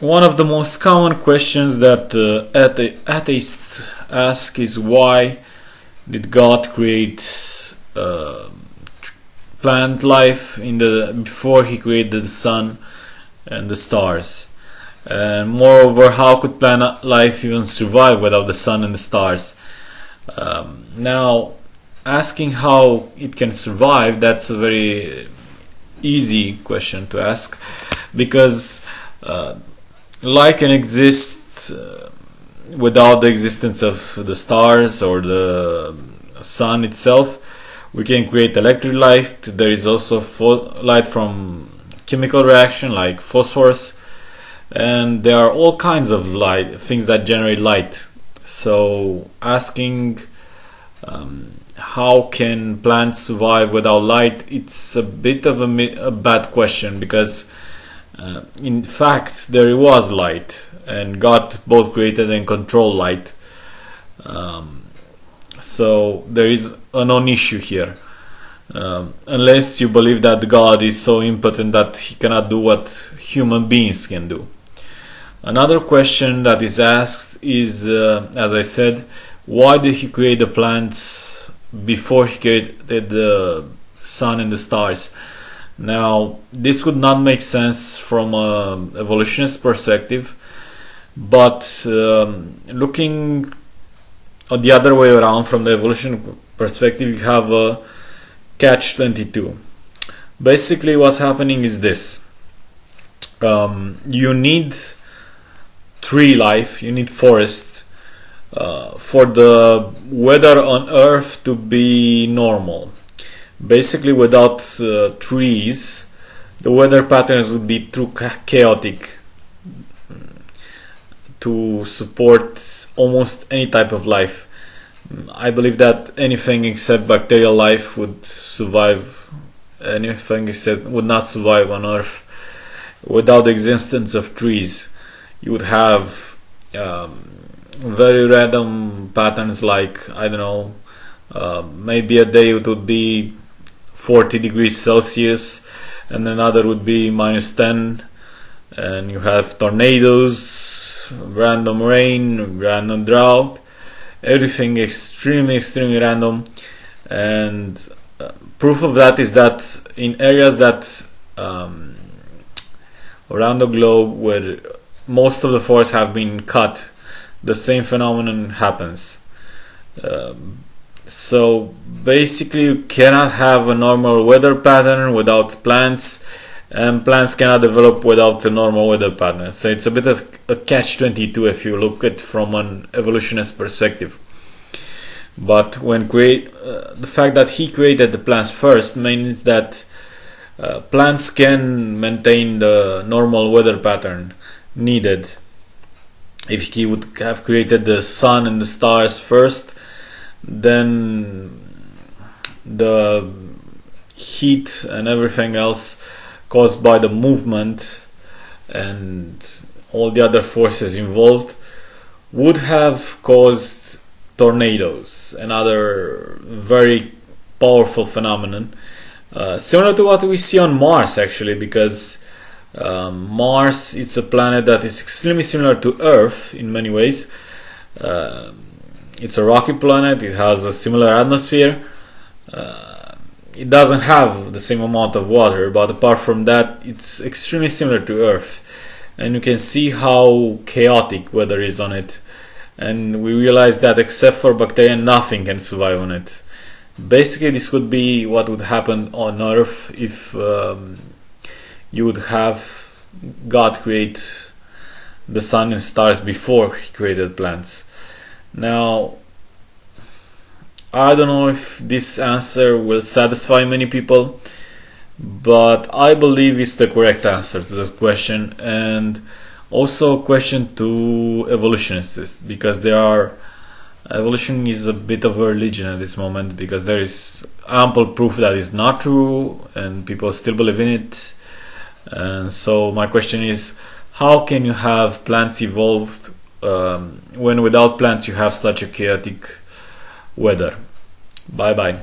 One of the most common questions that atheists ask is, why did God create plant life before He created the sun and the stars? And moreover, how could plant life even survive without the sun and the stars? Now, asking how it can survive, that's a very easy question to ask, because light can exist without the existence of the stars or the sun itself. We can create electric light. There is also light from chemical reaction like phosphorus, and there are all kinds of things that generate light. So asking how can plants survive without light, it's a bit of a bad question, because in fact there was light, and God both created and controlled light. So there is a non-issue here, unless you believe that God is so impotent that He cannot do what human beings can do. Another question that is asked is, as I said, why did He create the plants before He created the sun and the stars? Now, this would not make sense from an evolutionist perspective, but looking the other way around, from the evolution perspective, you have a catch-22. Basically, what's happening is this: you need tree life, you need forests for the weather on Earth to be normal. Basically, without trees, the weather patterns would be too chaotic to support almost any type of life. I believe that anything except bacterial life would survive. Anything except would not survive on Earth without the existence of trees. You would have very random patterns, like, I don't know, maybe a day it would be 40 degrees Celsius and another would be -10, and you have tornadoes, random rain, random drought, everything extremely random. And proof of that is that in areas that around the globe where most of the forests have been cut, the same phenomenon happens. So basically, you cannot have a normal weather pattern without plants, and plants cannot develop without a normal weather pattern. So it's a bit of a catch-22 if you look at it from an evolutionist perspective. But when the fact that He created the plants first means that plants can maintain the normal weather pattern needed. If He would have created the sun and the stars first, then the heat and everything else caused by the movement and all the other forces involved would have caused tornadoes and other very powerful phenomenon, similar to what we see on Mars, actually, because Mars is a planet that is extremely similar to Earth in many ways. It's a rocky planet. It has a similar atmosphere. It doesn't have the same amount of water, but apart from that, it's extremely similar to Earth. And you can see how chaotic weather is on it. And we realize that except for bacteria, nothing can survive on it. Basically, this would be what would happen on Earth if you would have God create the sun and stars before He created plants. Now, I don't know if this answer will satisfy many people, but I believe it's the correct answer to the question, and also a question to evolutionists, because evolution is a bit of a religion at this moment, because there is ample proof that it's not true and people still believe in it. And so my question is, how can you have plants evolved when without plants you have such a chaotic weather? Bye bye.